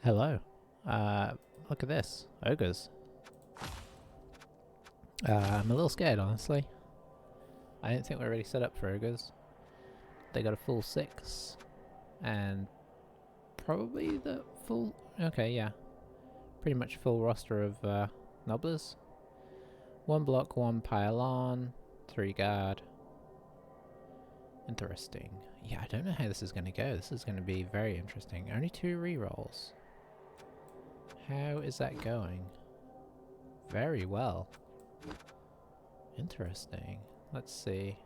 Hello. Look at this. Ogres. I'm a little scared, honestly. I don't think we're really set up for ogres. They got a full 6. And probably the full... Okay, yeah. Pretty much full roster of nobblers. 1 block, 1 pylon, 3 guard. Interesting. Yeah, I don't know how this is going to go. This is going to be very interesting. Only 2 rerolls. How is that going? Very well. Interesting. Let's see.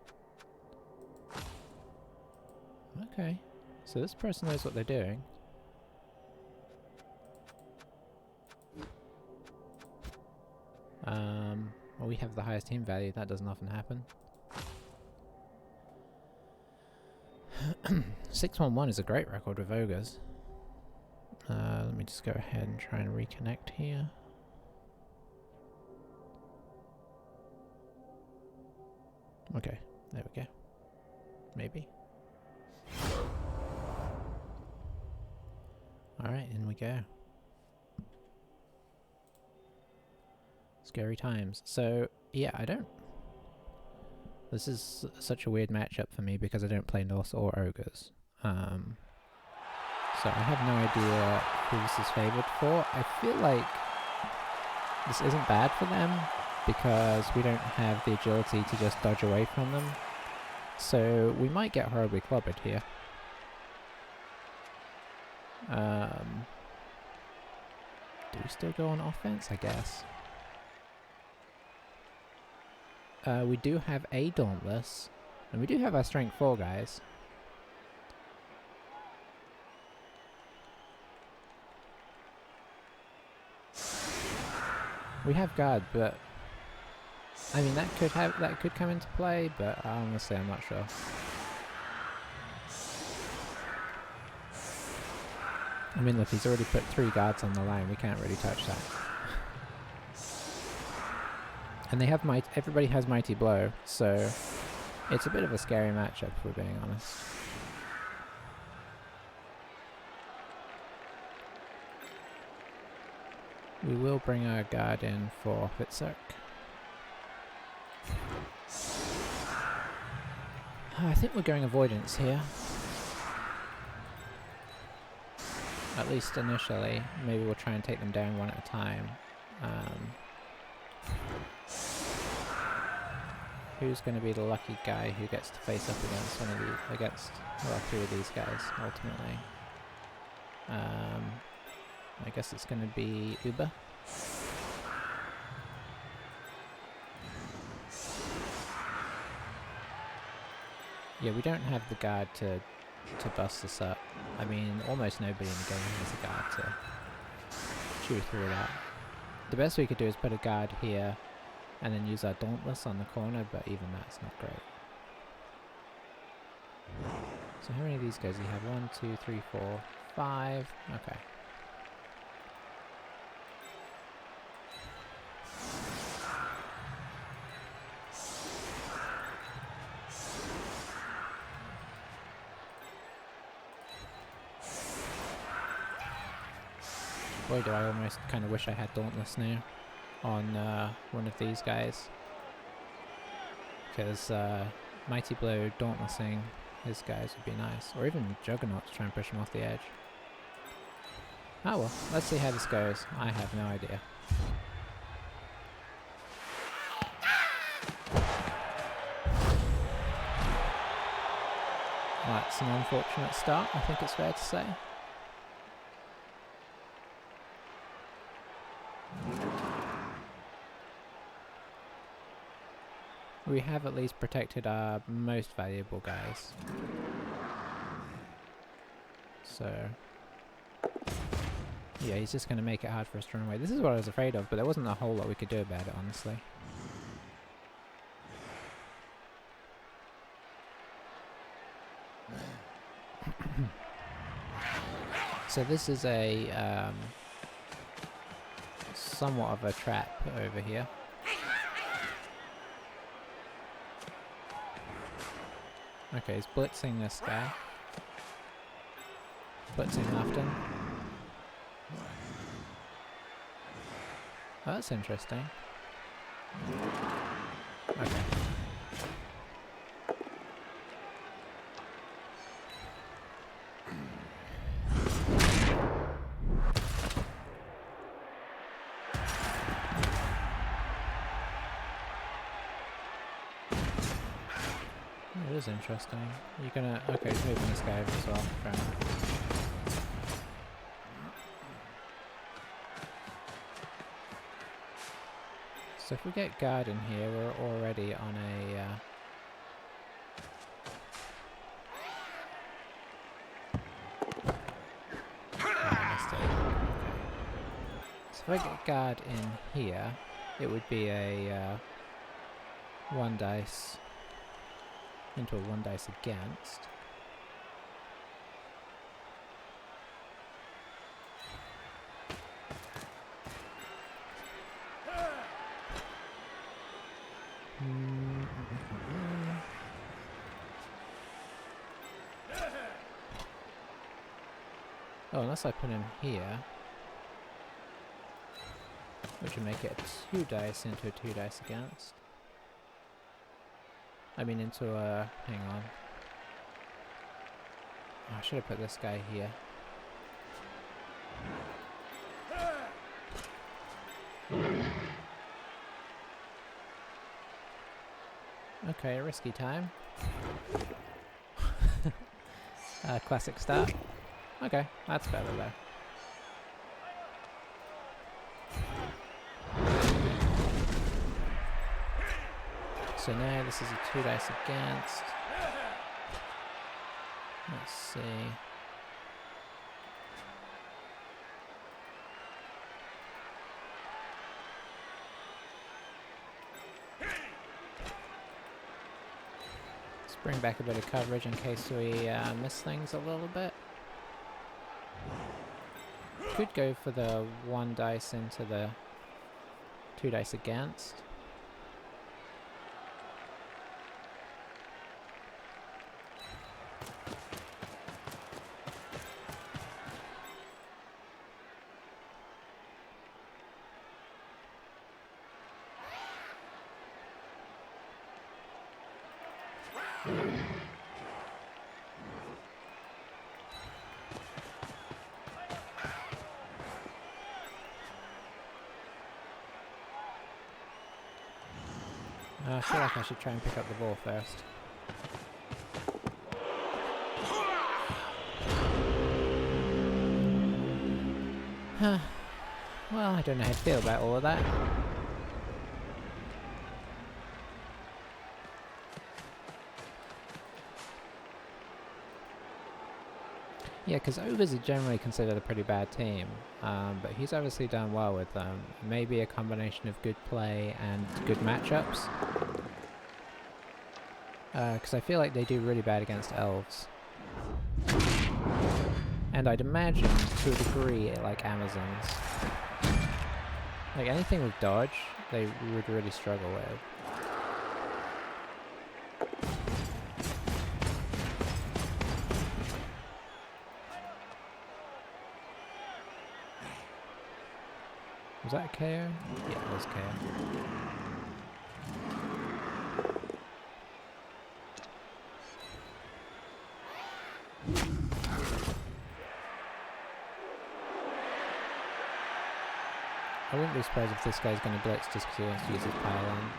Okay. So this person knows what they're doing. Well, we have the highest team value. That doesn't often happen. 611 is a great record with ogres. Let me just go ahead and try and reconnect here. Okay, there we go. Maybe. Alright, in we go. Scary times. So, yeah, I don't... This is such a weird matchup for me because I don't play Norse or ogres. So I have no idea who this is favoured for. I feel like this isn't bad for them because we don't have the agility to just dodge away from them. So we might get horribly clobbered here. Do we still go on offense? I guess. We do have a Dauntless, and we do have our Strength 4 guys. We have guard, but I mean that could come into play, but honestly I'm not sure. I mean look, he's already put 3 guards on the line, we can't really touch that. And they have everybody has Mighty Blow, so it's a bit of a scary matchup if we're being honest. We will bring our guard in for Fitzurk. I think we're going avoidance here. At least initially. Maybe we'll try and take them down one at a time. Who's going to be the lucky guy who gets to face up against one of these, well, 3 of these guys, ultimately? I guess it's going to be Uber. Yeah, we don't have the guard to bust this up. I mean, almost nobody in the game has a guard to chew through that. The best we could do is put a guard here and then use our Dauntless on the corner, but even that's not great. So how many of these guys do you have? 1, 2, 3, 4, 5. Okay. Boy, do I almost kind of wish I had Dauntless now on one of these guys. Because Mighty Blow Dauntlessing his guys would be nice. Or even Juggernaut to try and push him off the edge. Oh well, let's see how this goes. I have no idea. Well, that's an unfortunate start, I think it's fair to say. We have at least protected our most valuable guys. So... yeah, he's just going to make it hard for us to run away. This is what I was afraid of, but there wasn't a whole lot we could do about it, honestly. So this is a somewhat of a trap over here. Okay, he's blitzing this guy. Blitzing Lafton. Oh, that's interesting. Okay. It is interesting. You're gonna... Okay, he's moving this guy over as well. Fair enough. So if we get guard in here, we're already on a... I missed it. Okay. So if I get guard in here, it would be a 1 dice into a 1 dice against. Oh, unless I put him here, which would make it a 2 dice into a 2 dice against. I mean into a... hang on. Oh, I should have put this guy here. Okay, a risky time. Classic start. Okay, that's better though. So now this is a 2 dice against. Let's see. Let's bring back a bit of coverage in case we miss things a little bit. Could go for the 1 dice into the 2 dice against. I feel like I should try and pick up the ball first. Well, I don't know how to feel about all of that. Yeah, because Ogres are generally considered a pretty bad team, but he's obviously done well with them. Maybe a combination of good play and good matchups. Because I feel like they do really bad against elves. And I'd imagine, to a degree, like Amazons. Like anything with dodge, they would really struggle with. Was that a KO? Yeah, it was KO. I wouldn't be surprised if this guy's going to blitz just because he wants to use his pylon.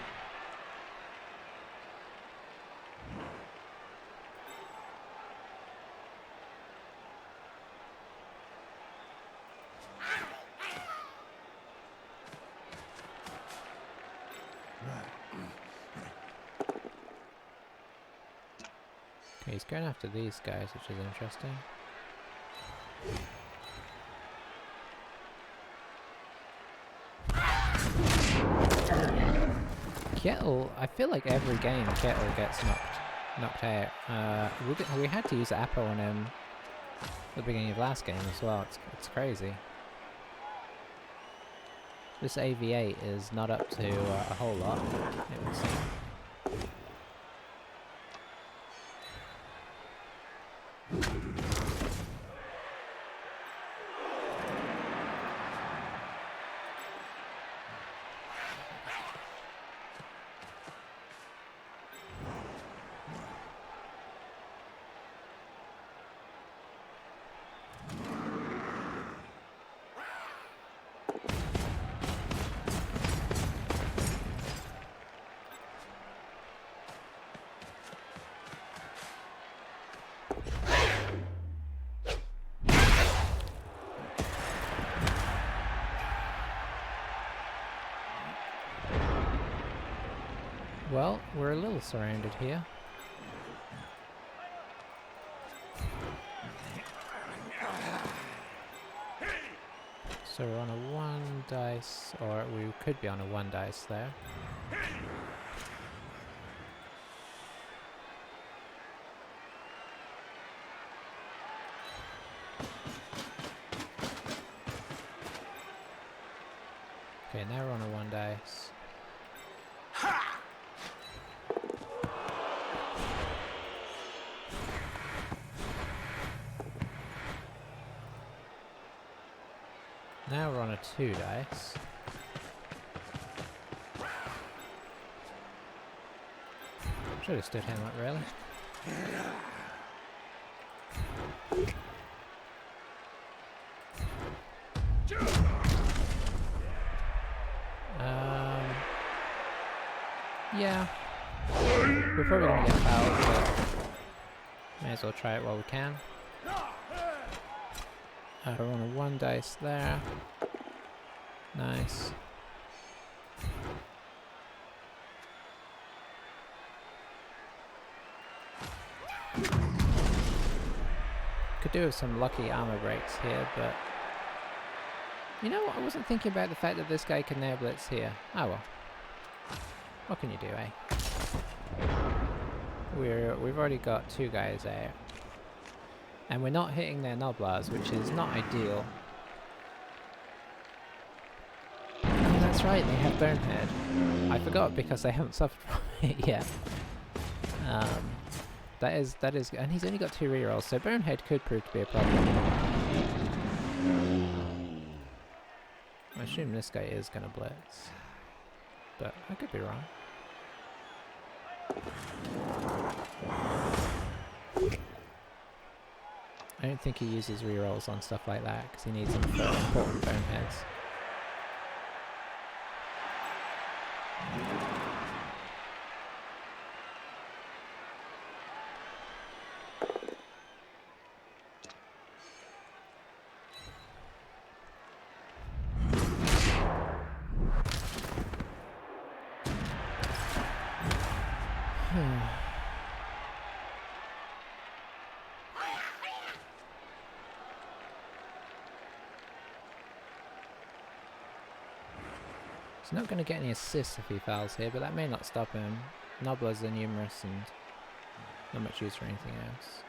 Okay, he's going after these guys, which is interesting. Kettle, I feel like every game Kettle gets knocked out. We had to use Apple on him at the beginning of last game as well. It's crazy. This AV8 is not up to a whole lot, it would seem. Well, we're a little surrounded here. So we're on a 1 dice, or we could be on a 1 dice there. Okay, now we're on a 1 dice. Now we're on a 2 dice. Should have stood him up, really. Yeah. We're probably gonna get fouled, but may as well try it while we can. We're on a 1 dice there. Nice. Could do with some lucky armor breaks here, but you know what? I wasn't thinking about the fact that this guy can now blitz here. Oh well. What can you do, eh? We've already got 2 guys out. And we're not hitting their Noblars, which is not ideal. Oh, that's right, they have Bonehead. I forgot because they haven't suffered from it yet. That is, and he's only got 2 rerolls, so Bonehead could prove to be a problem. I assume this guy is gonna blitz, but I could be wrong. I don't think he uses rerolls on stuff like that because he needs them for important Boneheads. He's not going to get any assists if he fouls here, but that may not stop him. Nobblers are numerous and not much use for anything else.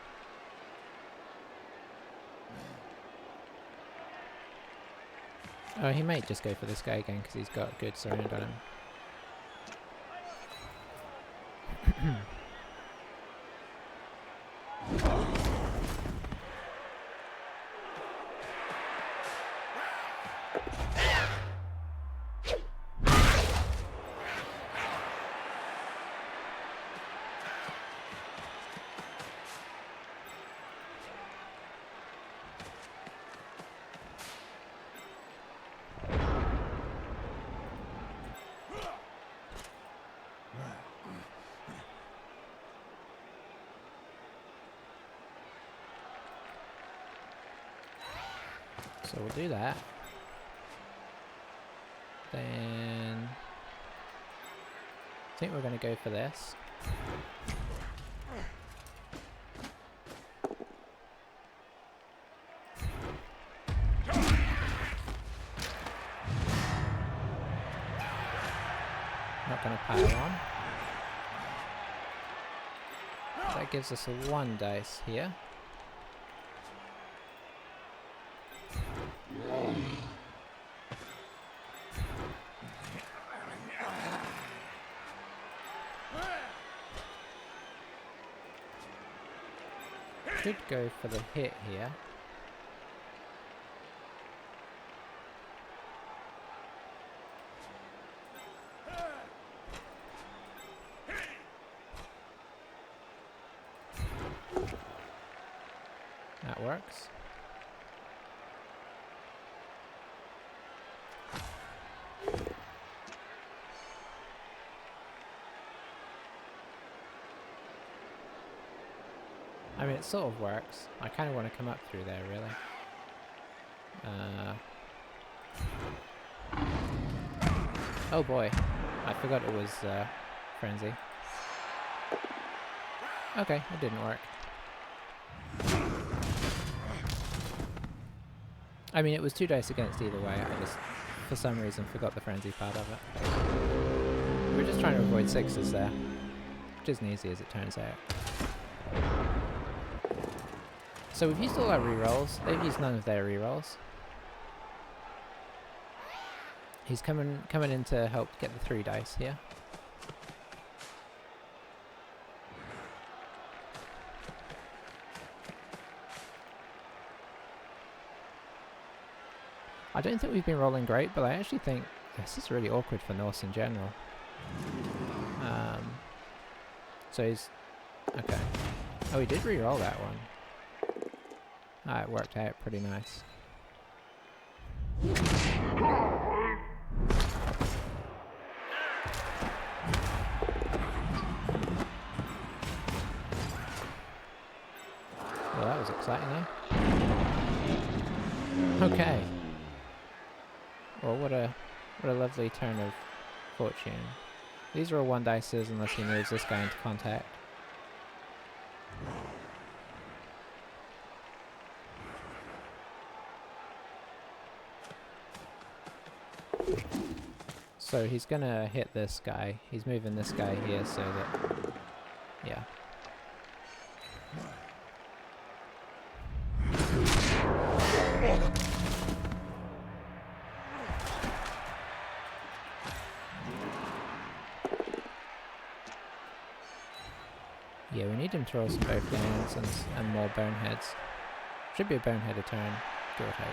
Oh, he might just go for this guy again because he's got a good surround on him. So we'll do that. Then I think we're going to go for this. Not going to pile on. That gives us a 1 dice here. Could go for the hit here. That works. I mean, it sort of works. I kind of want to come up through there, really. Oh boy. I forgot it was frenzy. Okay, it didn't work. I mean, it was 2 dice against either way. I just, for some reason, forgot the frenzy part of it. We're just trying to avoid 6s there, which isn't easy as it turns out. So we've used all our rerolls. They've used none of their rerolls. He's coming in to help get the 3 dice here. I don't think we've been rolling great, but I actually think this is really awkward for Norse in general. So he's... okay. Oh, he did re-roll that one. Ah, it worked out pretty nice. Well, that was exciting, eh? Okay. Well, what a lovely turn of fortune. These are all 1 dices unless he moves this guy into contact. So he's gonna hit this guy. He's moving this guy here so that... yeah. Yeah, we need him to roll some both lanes and more boneheads. Should be a boneheaded turn, give or take.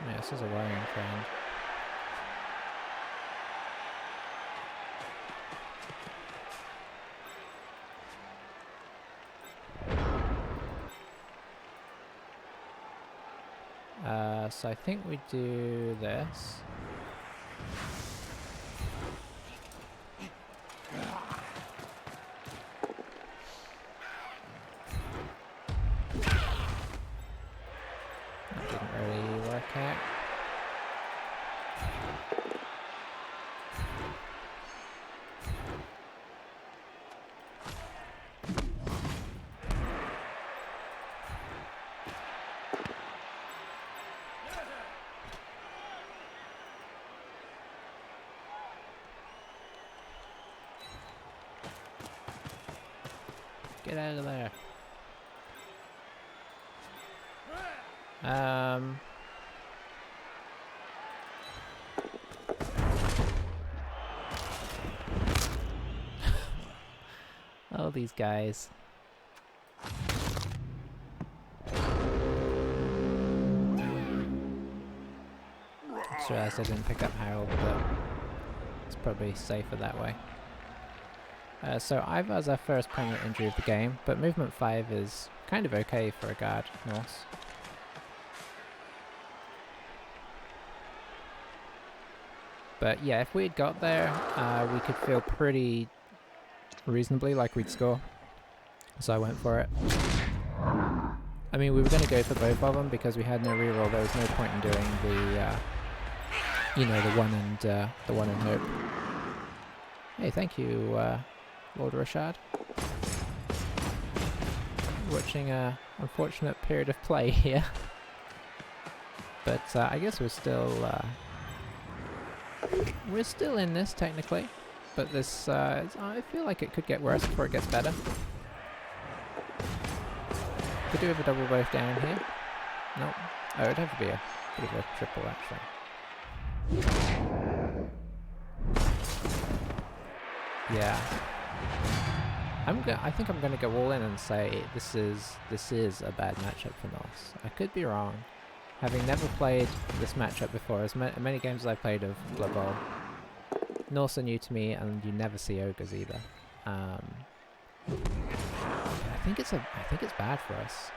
Yeah, this is a worrying trend. So I think we do this. That didn't really work out. Get out of there. Oh, these guys. Just realized I didn't pick up Harold, but it's probably safer that way. So I've as our first permanent injury of the game, but movement 5 is kind of okay for a guard, Norse. But yeah, if we'd got there, we could feel pretty reasonably like we'd score. So I went for it. I mean, we were going to go for both of them because we had no reroll. There was no point in doing the, you know, the one and hope. Hey, thank you, Lord Rashad. Watching a unfortunate period of play here. But I guess we're still in this technically. But this, I feel like it could get worse before it gets better. Could do with a double both down here. Nope. Oh, it'd have to be a bit of a triple actually. Yeah. I think I'm gonna go all in and say this is a bad matchup for Norse. I could be wrong. Having never played this matchup before, as many games as I've played of Blood Bowl, Norse are new to me, and you never see ogres either. I think it's bad for us.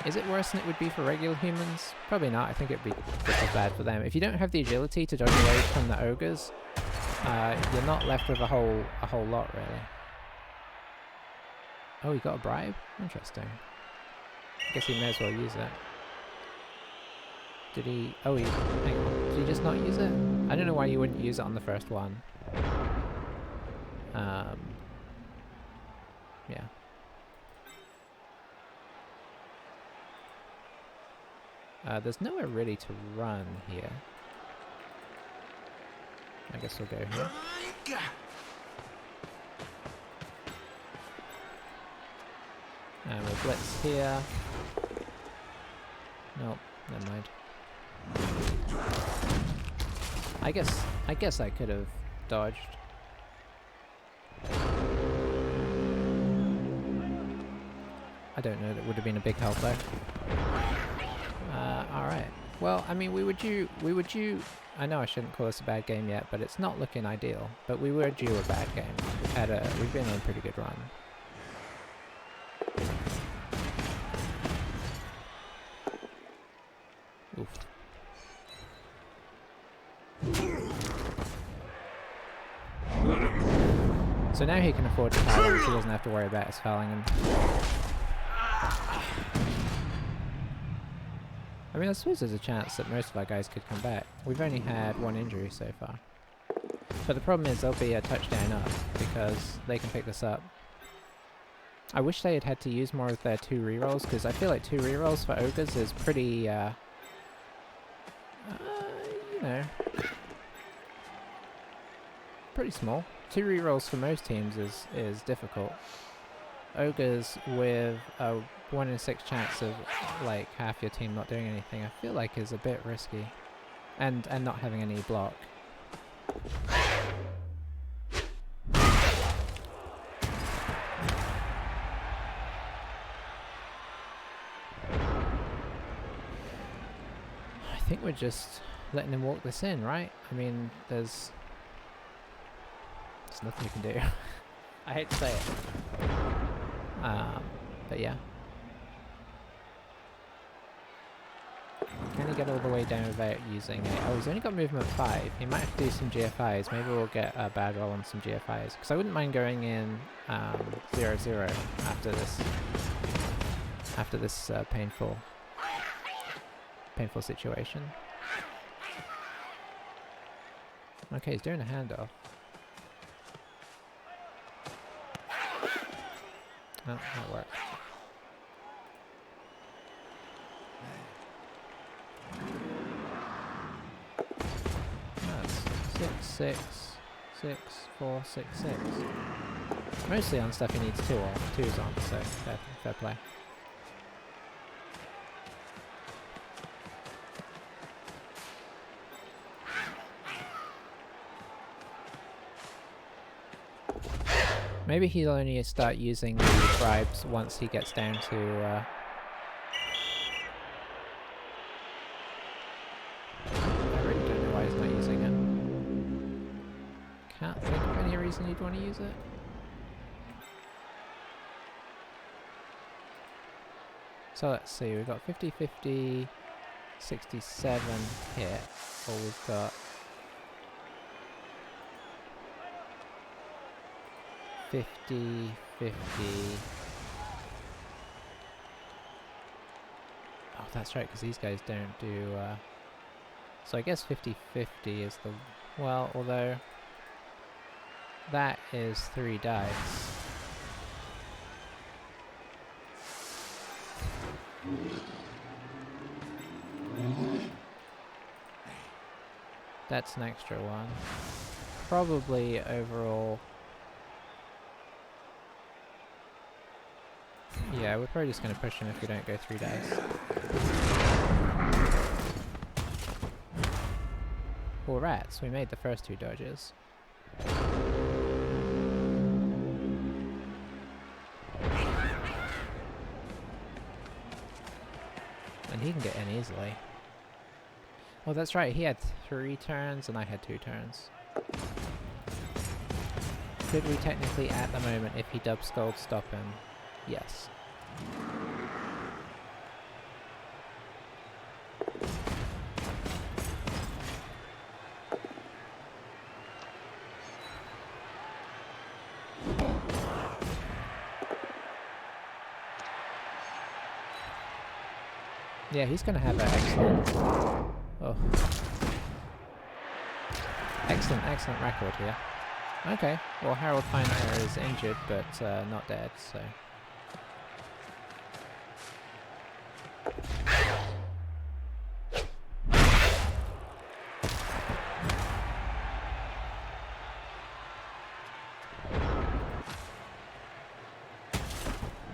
Is it worse than it would be for regular humans? Probably not. I think it'd be just as bad for them. If you don't have the agility to dodge away from the ogres, you're not left with a whole lot really. Oh, he got a bribe? Interesting. I guess he may as well use it. Did he? Oh, hang on. Did he just not use it? I don't know why you wouldn't use it on the first one. Yeah. There's nowhere really to run here. I guess we'll go here. And we'll blitz here. Nope, never mind. I guess I could have dodged. I don't know, that would have been a big help though. Alright. Well, I mean, we were due, I know I shouldn't call this a bad game yet, but it's not looking ideal. But we were due a bad game. We've been on a pretty good run. Oof. So now he can afford to foul him, so he doesn't have to worry about us fouling him. I mean, I suppose there's a chance that most of our guys could come back. We've only had one injury so far. But the problem is they'll be a touchdown up, because they can pick this up. I wish they had to use more of their 2 rerolls, because I feel like 2 rerolls for Ogres is pretty, you know, pretty small. 2 rerolls for most teams is difficult. Ogres with a 1 in 6 chance of like half your team not doing anything, I feel like is a bit risky, and not having any block. I think we're just letting him walk this in, right? I mean, there's nothing you can do. I hate to say it. But yeah. Can he get all the way down without using it? Oh, he's only got movement 5. He might have to do some GFIs. Maybe we'll get a bad roll on some GFIs. Because I wouldn't mind going in 0-0 after this painful situation. Okay, he's doing a handoff. Oh, that worked. That's 6, 6, 4, 6, 6. Mostly on stuff he needs 2 on, 2's on, so fair play. Maybe he'll only start using the bribes once he gets down to I really don't know why he's not using it. Can't think of any reason you'd want to use it. So let's see, we've got 50, 50, 67 hit, or we've got 50, 50. Oh, that's right, because these guys don't do... So I guess 50, 50 is the... Well, although... That is 3 dice. That's an extra 1. Probably overall... Yeah, we're probably just going to push him if we don't go 3 dice. Well, rats, we made the first 2 dodges. And he can get in easily. Oh, that's right, he had 3 turns and I had 2 turns. Could we technically, at the moment, if he dub scold, stop him? Yes. Yeah, he's going to have an excellent... Oh. Excellent record here. Okay, well Harold Finer is injured, but not dead, so...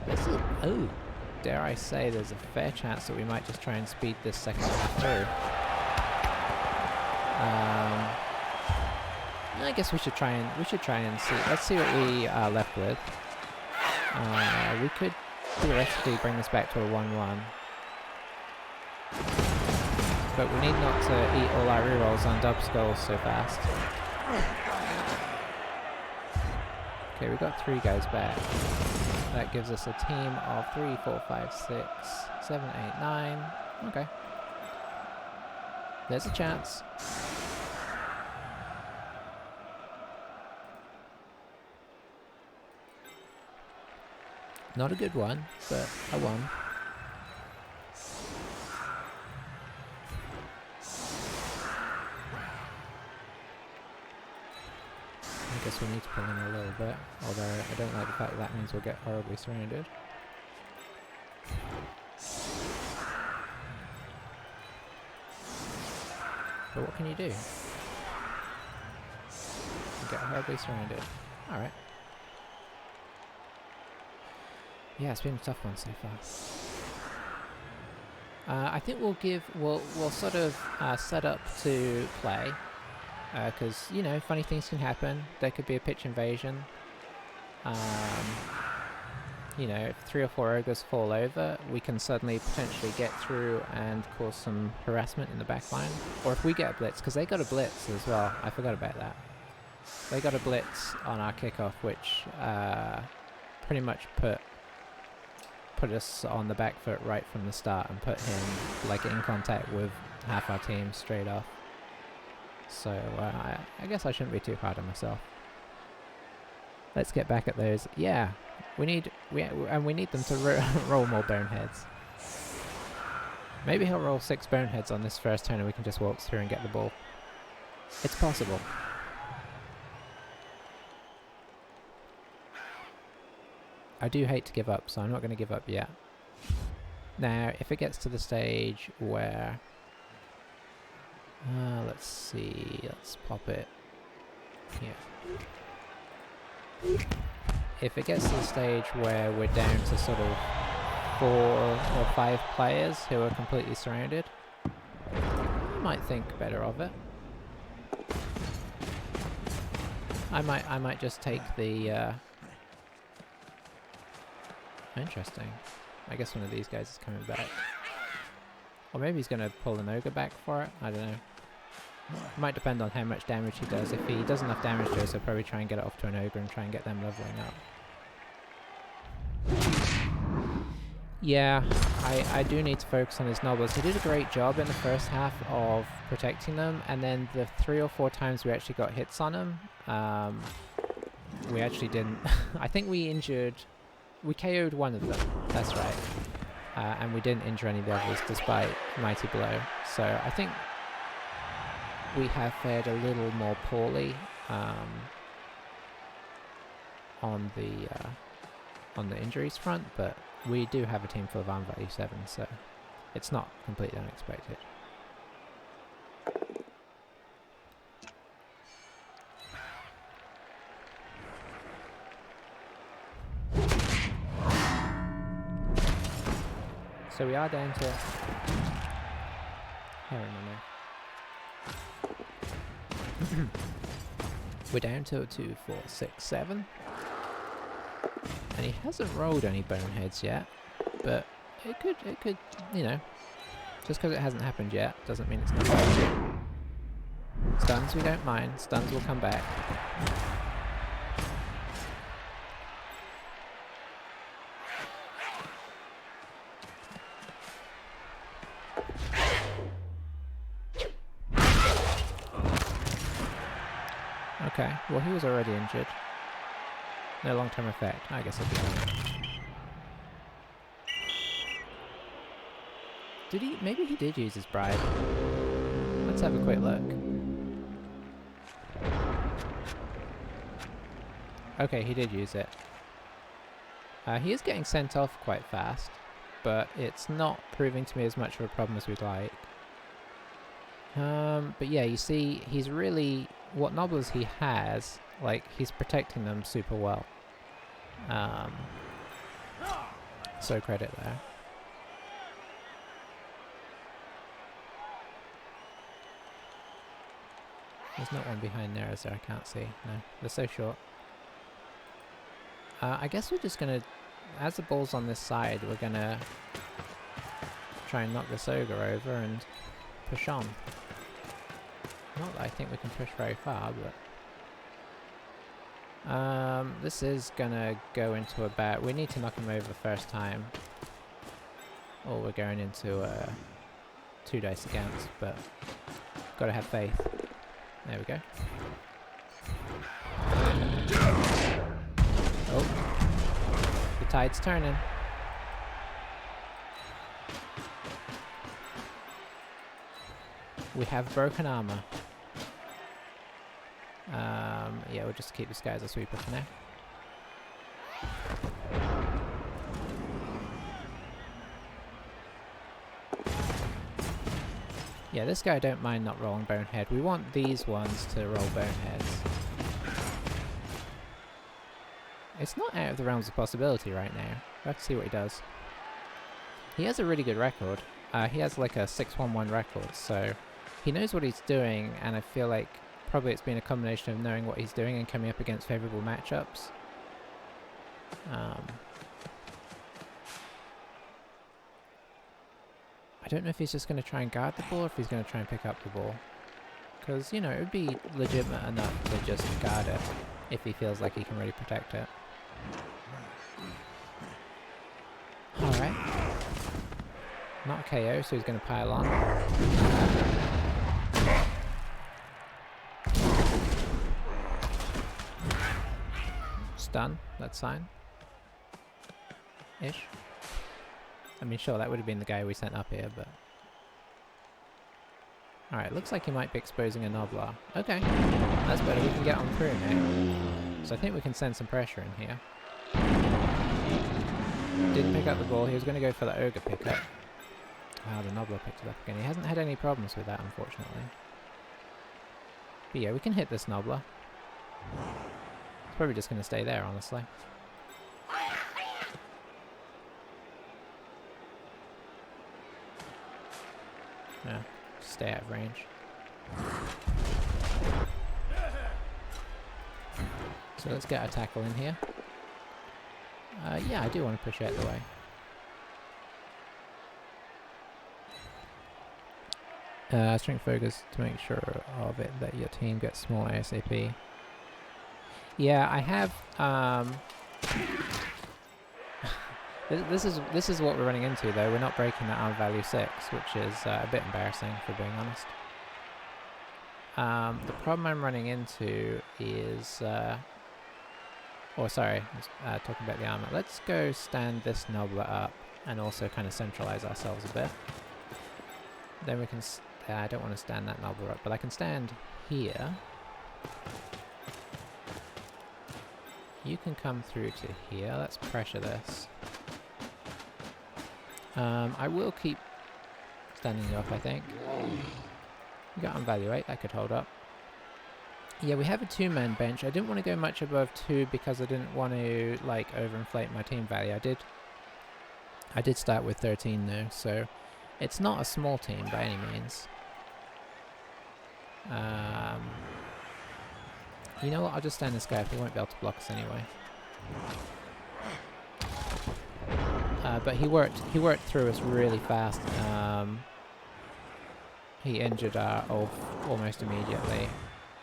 This is... Oh! Dare I say there's a fair chance that we might just try and speed this second half through. I guess we should try and see. Let's see what we are left with. We could theoretically bring this back to a 1-1, but we need not to eat all our rerolls on dub skulls so fast. Okay, we got 3 guys back. That gives us a team of 3, 4, 5, 6, 7, 8, 9. Okay. There's a chance. Not a good one, but I won. I guess we need to pull in a little bit, although I don't like the fact that means we'll get horribly surrounded. But what can you do? You get horribly surrounded. Alright. Yeah, it's been a tough one so far. I think we'll sort of set up to play, because you know, funny things can happen. There could be a pitch invasion. You know, if 3 or 4 ogres fall over, we can suddenly potentially get through and cause some harassment in the back line. Or if we get a blitz, because they got a blitz as well. I forgot about that. They got a blitz on our kickoff, which pretty much put us on the back foot right from the start and put him like in contact with half our team straight off. So I guess I shouldn't be too hard on myself. Let's get back at those. Yeah, we need them to roll more boneheads. Maybe he'll roll 6 boneheads on this first turn and we can just walk through and get the ball. It's possible. I do hate to give up, so I'm not going to give up yet. Now, if it gets to the stage where... let's see, let's pop it here. If it gets to the stage where we're down to sort of 4 or 5 players who are completely surrounded, I might think better of it. I might just take the... Interesting. I guess one of these guys is coming back. Or maybe he's going to pull an ogre back for it. I don't know. It might depend on how much damage he does. If he does enough damage to us, he'll probably try and get it off to an ogre and try and get them leveling up. Yeah, I do need to focus on his nobles. He did a great job in the first half of protecting them, and then the 3 or 4 times we actually got hits on him, we actually didn't... I think we injured... We KO'd one of them, that's right. And we didn't injure any of the others despite Mighty Blow. So I think we have fared a little more poorly on the injuries front, but we do have a team full of arm value 7, so it's not completely unexpected. So we are down to... Heron in there. We're down to 2, 4, 6, 7. And he hasn't rolled any boneheads yet. But it could, you know... Just because it hasn't happened yet, doesn't mean it's not going to. Stuns we don't mind. Stuns will come back. Okay, well he was already injured. No long-term effect. I guess it'll be fine. Did he? Maybe he did use his bribe. Let's have a quick look. Okay, he did use it. He is getting sent off quite fast, but it's not proving to me as much of a problem as we'd like. But yeah, you see, he's really... What nobblers he has, like, he's protecting them super well. So credit there. There's not one behind there, is there? I can't see. No, they're so short. I guess we're just gonna... As the ball's on this side, we're gonna try and knock this ogre over and push on. Not that I think we can push very far, but... this is gonna go into about... We need to knock him over first time. Or we're going into 2 dice against, but... Gotta have faith. There we go. Oh. The tide's turning. We have broken armor. Yeah, we'll just keep this guy as a sweeper for now. Yeah, this guy I don't mind not rolling bonehead. We want these ones to roll boneheads. It's not out of the realms of possibility right now. Let's see what he does. He has a really good record. He has like a 6-1-1 record, so he knows what he's doing, and I feel like probably it's been a combination of knowing what he's doing and coming up against favourable matchups. I don't know if he's just going to try and guard the ball or if he's going to try and pick up the ball. Because, you know, it would be legitimate enough to just guard it if he feels like he can really protect it. Alright. Not a KO, so he's going to pile on. Stun, that's fine. Ish. I mean, sure, that would have been the guy we sent up here, but... Alright, looks like he might be exposing a Noblar. Okay, that's better, we can get on through now. So I think we can send some pressure in here. Didn't pick up the ball, he was going to go for the Ogre pickup. Ah, the Noblar picked it up again. He hasn't had any problems with that, unfortunately. But yeah, we can hit this Noblar. It's probably just going to stay there, honestly. Yeah, stay out of range. So let's get a tackle in here. Yeah, I do want to push out the way. Strength focus to make sure of it that your team gets small ASAP. Yeah, I have. This is what we're running into though. We're not breaking that armor value 6, which is a bit embarrassing, for being honest. The problem I'm running into is, talking about the armor. Let's go stand this Nobler up and also kind of centralize ourselves a bit. Then we can. I don't want to stand that Nobler up, but I can stand here. You can come through to here. Let's pressure this. I will keep standing you up, I think. We got Evaluate, that could hold up. Yeah, we have a 2-man bench. I didn't want to go much above 2 because I didn't want to, like, overinflate my team value. I did start with 13 though, so it's not a small team by any means. You know what, I'll just stand this guy up. He won't be able to block us anyway. But he worked through us really fast. He injured our Ulf almost immediately,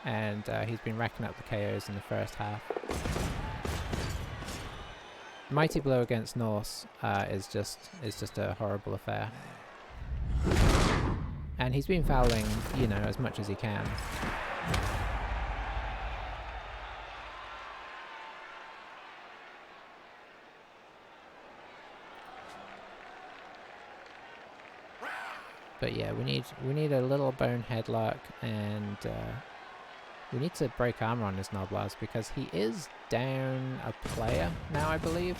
and he's been racking up the KOs in the first half. Mighty Blow against Norse is just a horrible affair, and he's been fouling, you know, as much as he can. But yeah, we need a little bone headlock, and we need to break armor on this Noblars because he is down a player now, I believe.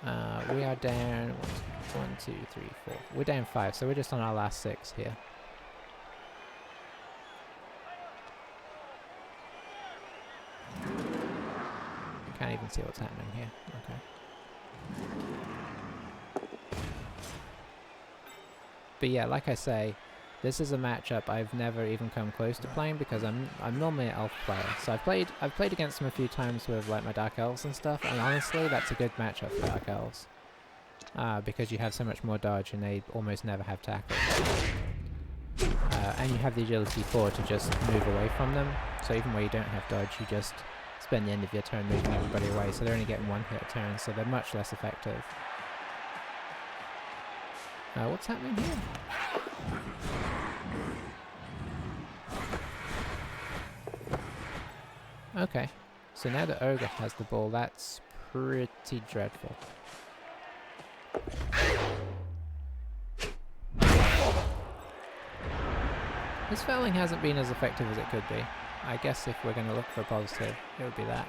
We are down 1, 2, 3, 4. We're down 5, so we're just on our last 6 here. Can't even see what's happening here. Okay. But yeah, like I say, this is a matchup I've never even come close to playing because I'm normally an elf player. So I've played against them a few times with like my dark elves and stuff, and honestly that's a good matchup for dark elves. Because you have so much more dodge and they almost never have tackle. And you have the agility 4 to just move away from them. So even where you don't have dodge, you just spend the end of your turn moving everybody away, so they're only getting 1 hit a turn, so they're much less effective. What's happening here? Okay, so now that Ogre has the ball, that's pretty dreadful. His fouling hasn't been as effective as it could be. I guess if we're going to look for a positive, it would be that.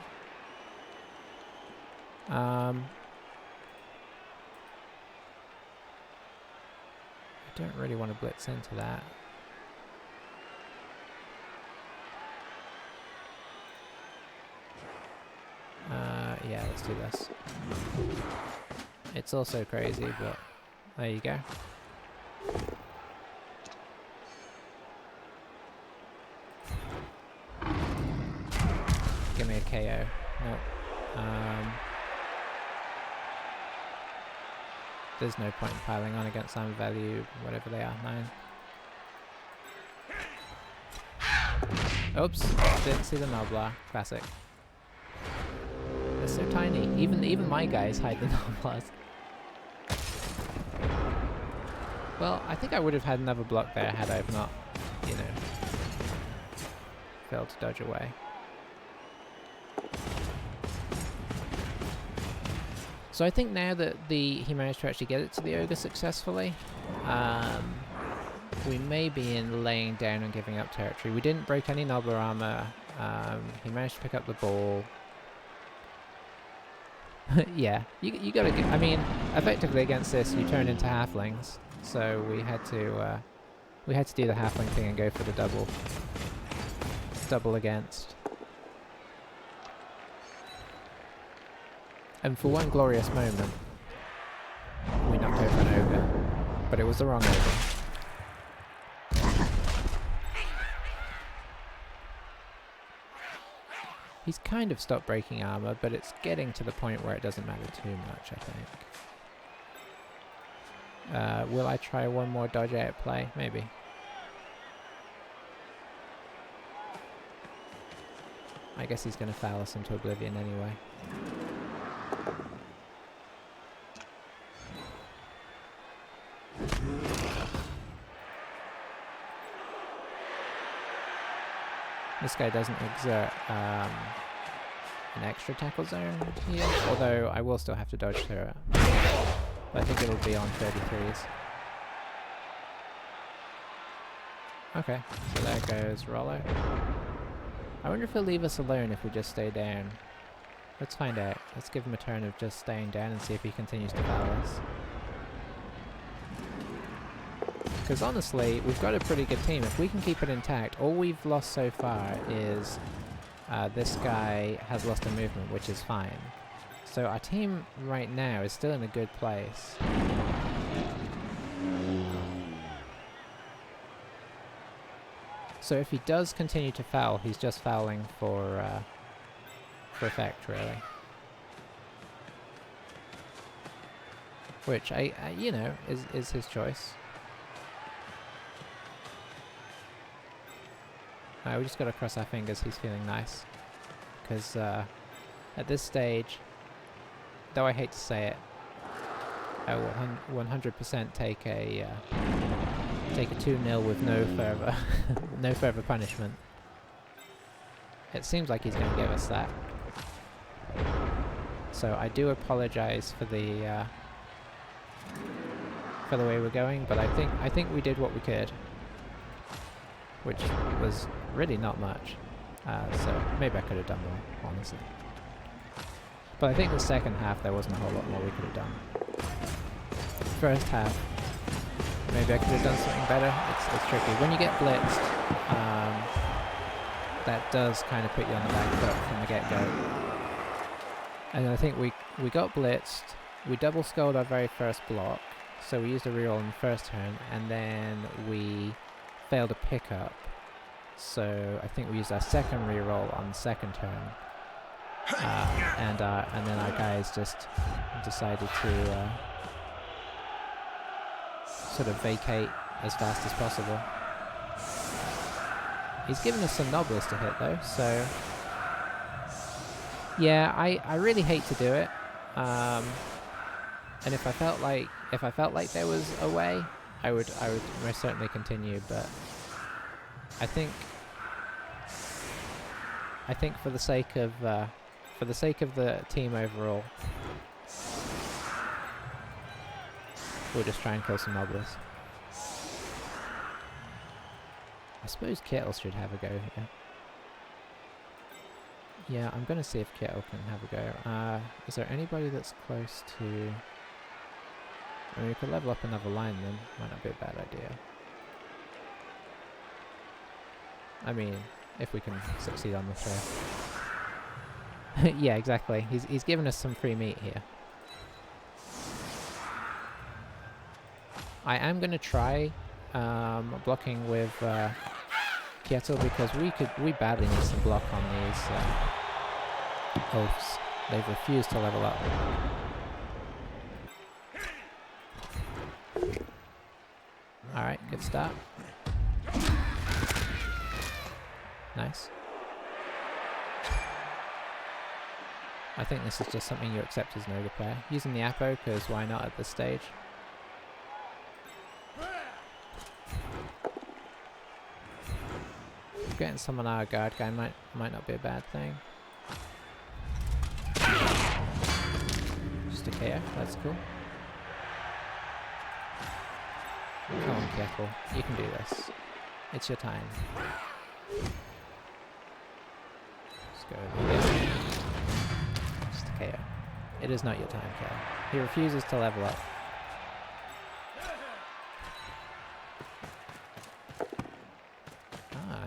I don't really want to blitz into that. Yeah, let's do this. It's also crazy, but there you go. Give me a KO. Nope. There's no point in piling on against armor value, whatever they are, 9. Oops, didn't see the Noblar. Classic. They're so tiny. Even my guys hide the Noblars. Well, I think I would have had another block there had I not, you know, failed to dodge away. So I think now that he managed to actually get it to the Ogre successfully, we may be in laying down and giving up territory. We didn't break any Nobbler armor. He managed to pick up the ball. Yeah, you gotta get, I mean, effectively against this you turn into halflings, so we had to do the halfling thing and go for the double against. And for one glorious moment, we knocked over an ogre, but it was the wrong ogre. He's kind of stopped breaking armor, but it's getting to the point where it doesn't matter too much, I think. Will I try one more dodge out play? Maybe. I guess he's going to foul us into oblivion anyway. This guy doesn't exert an extra tackle zone here, although I will still have to dodge through it. But I think it'll be on 33s. Okay, so there goes Rollo. I wonder if he'll leave us alone if we just stay down. Let's find out. Let's give him a turn of just staying down and see if he continues to foul us. Because honestly, we've got a pretty good team. If we can keep it intact, all we've lost so far is this guy has lost a movement, which is fine. So our team right now is still in a good place. So if he does continue to foul, he's just fouling for effect, really. Which I you know, is his choice. We just gotta cross our fingers he's feeling nice. Because at this stage, though I hate to say it, I will 100% take a 2-0 with no further no further punishment. It seems like he's gonna give us that. So I do apologize for the for the way we're going, but I think we did what we could, which was really not much. So maybe I could have done more, honestly. But I think the second half there wasn't a whole lot more we could have done. First half, maybe I could have done something better. It's tricky. When you get blitzed, that does kind of put you on the back foot from the get-go. And I think we got blitzed, we double skulled our very first block, so we used a reroll in the first turn, and then we failed a pickup. So I think we used our second reroll on the second turn. And then our guys just decided to sort of vacate as fast as possible. He's given us some nobblers to hit though, so yeah, I really hate to do it. And if I felt like there was a way, I would most certainly continue. But I think for the sake of the team overall, we'll just try and kill some nobblers. I suppose Kittle should have a go here. Yeah, I'm going to see if Kittle can have a go. Is there anybody that's close to... I mean, we could level up another line then. Might not be a bad idea. I mean, if we can succeed on the throw. Yeah, exactly. He's given us some free meat here. I am going to try blocking with Kittle because we badly need some block on these oafs. They've refused to level up. Alright, good start. Nice. I think this is just something you accept as an ogre player. Using the Apo, because why not at this stage? Getting someone our guard guy might not be a bad thing. Just a KO, that's cool. Come on, Kettle, you can do this. It's your time. Let's go over here. Just a KO. It is not your time, KO. He refuses to level up.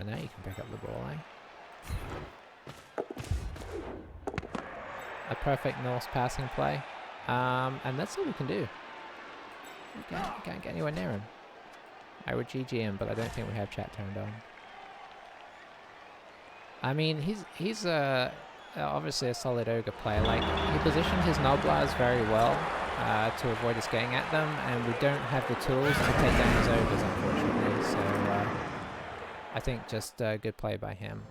Now you can pick up the ball, eh? A perfect Norse passing play. And that's all we can do. We can't get anywhere near him. I would GG him, but I don't think we have chat turned on. I mean, he's obviously a solid ogre player. Like, he positioned his Noblars very well to avoid us getting at them, and we don't have the tools to take down his ogres, unfortunately, so... I think just good play by him.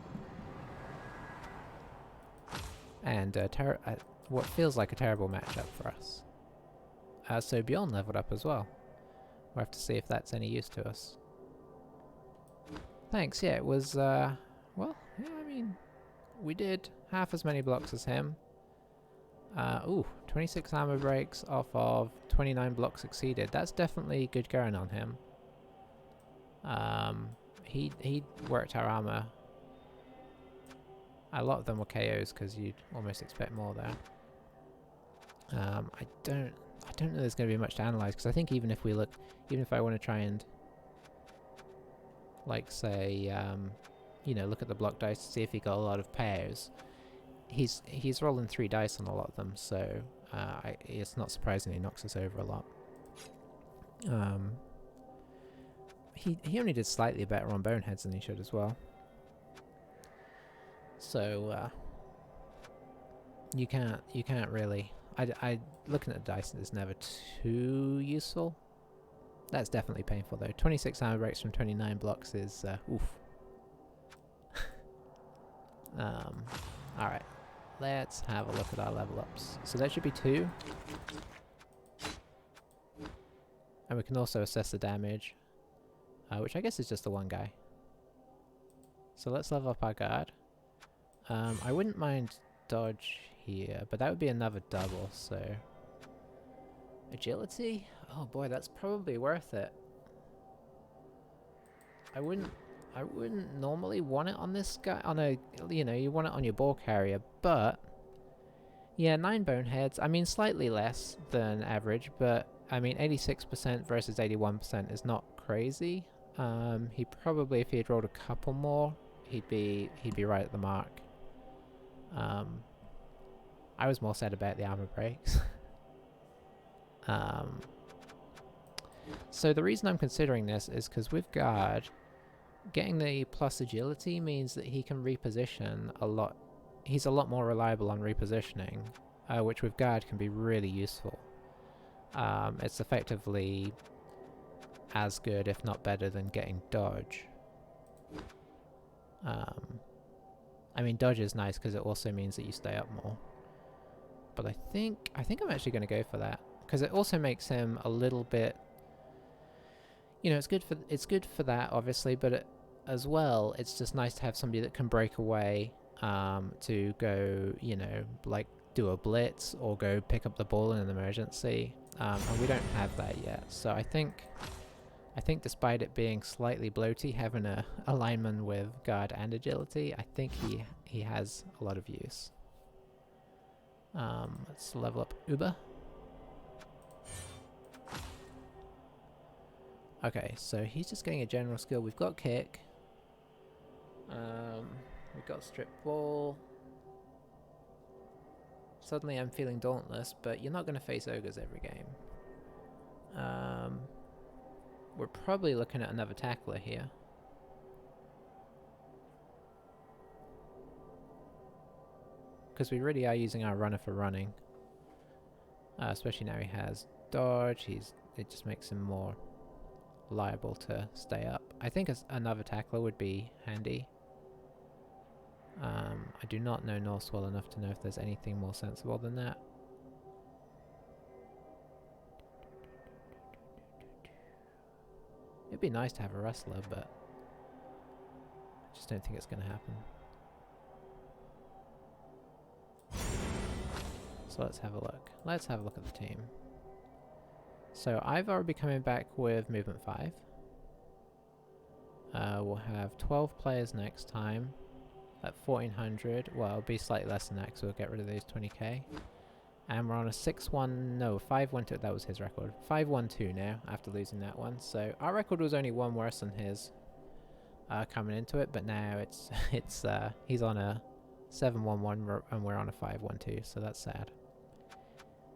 And what feels like a terrible matchup for us. So Bjorn leveled up as well. We'll have to see if that's any use to us. Thanks, yeah, it was, well, yeah, I mean, we did half as many blocks as him. Ooh, 26 armor breaks off of 29 blocks succeeded. That's definitely good going on him. He worked our armor. A lot of them were KOs because you'd almost expect more there. I don't know there's going to be much to analyze because I think even if I want to try and like say you know, look at the block dice to see if he got a lot of pairs. He's rolling 3 dice on a lot of them, so it's not surprising he knocks us over a lot. He only did slightly better on Boneheads than he should as well. So you can't really. I looking at the dice is never too useful. That's definitely painful though. 26 armor breaks from 29 blocks is oof. All right, let's have a look at our level ups. So that should be 2, and we can also assess the damage. Which I guess is just the one guy. So let's level up our guard. I wouldn't mind dodge here, but that would be another double, so... Agility? Oh boy, that's probably worth it. I wouldn't normally want it on this guy, on a, you know, you want it on your ball carrier, but yeah, 9 boneheads, I mean slightly less than average, but I mean 86% versus 81% is not crazy. He probably, if he had rolled a couple more, he'd be right at the mark. I was more sad about the armor breaks. So the reason I'm considering this is because with guard, getting the plus agility means that he can reposition a lot. He's a lot more reliable on repositioning, which with guard can be really useful. It's effectively as good, if not better, than getting dodge. I mean, dodge is nice because it also means that you stay up more. But I think I'm actually going to go for that because it also makes him a little bit. You know, it's good for that, obviously, but as well, it's just nice to have somebody that can break away to go, you know, like do a blitz or go pick up the ball in an emergency, and we don't have that yet. So I think despite it being slightly bloaty, having a lineman with guard and agility, I think he has a lot of use. Let's level up Uber. Okay, so he's just getting a general skill. We've got kick. We've got strip ball. Suddenly I'm feeling dauntless, but you're not going to face ogres every game. We're probably looking at another tackler here. Because we really are using our runner for running. Especially now he has dodge, it just makes him more liable to stay up. I think another tackler would be handy. I do not know Norse well enough to know if there's anything more sensible than that. It'd be nice to have a wrestler, but I just don't think it's going to happen. So let's have a look. Let's have a look at the team. So I've already coming back with movement 5. We'll have 12 players next time at 1400. Well, it'll be slightly less than that because we'll get rid of those 20k. And we're on a 6-1, no, 5-1-2, that was his record. 5-1-2 now, after losing that one. So our record was only one worse than his coming into it, but now he's on a 7-1-1 and we're on a 5-1-2, so that's sad.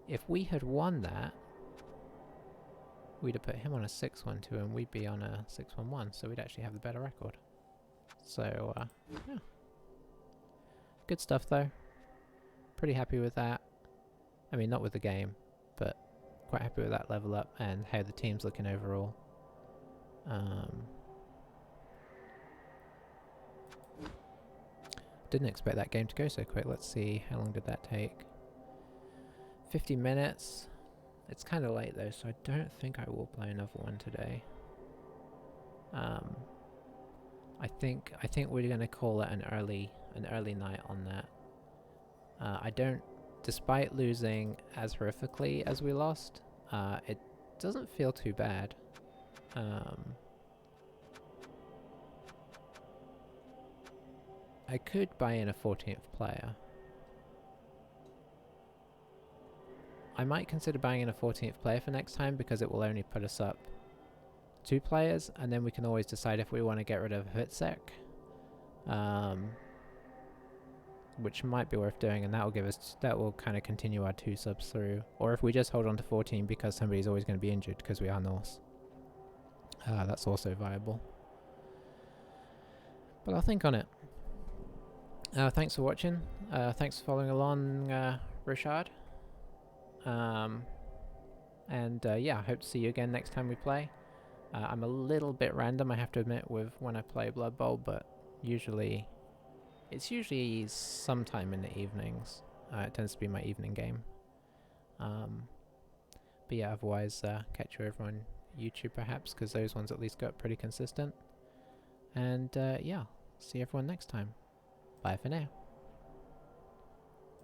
If we had won that, we'd have put him on a 6-1-2 and we'd be on a 6-1-1, so we'd actually have the better record. So, yeah. Good stuff though. Pretty happy with that. I mean, not with the game, but quite happy with that level up and how the team's looking overall. Didn't expect that game to go so quick. Let's see, how long did that take? 50 minutes. It's kind of late though, so I don't think I will play another one today. I think we're gonna call it an early night on that. I don't, despite losing as horrifically as we lost, it doesn't feel too bad. I could buy in a 14th player. I might consider buying in a 14th player for next time because it will only put us up 2 players, and then we can always decide if we want to get rid of Hitsek, which might be worth doing, and that will kind of continue our 2 subs through. Or if we just hold on to 14 because somebody's always going to be injured because we are Norse, that's also viable. But I'll think on it. Thanks for watching. Thanks for following along, Richard. Yeah, I hope to see you again next time we play. I'm a little bit random, I have to admit, with when I play Blood Bowl, but it's usually sometime in the evenings. It tends to be my evening game. But yeah, otherwise, catch you over on YouTube perhaps, because those ones at least got pretty consistent. And yeah, see everyone next time. Bye for now.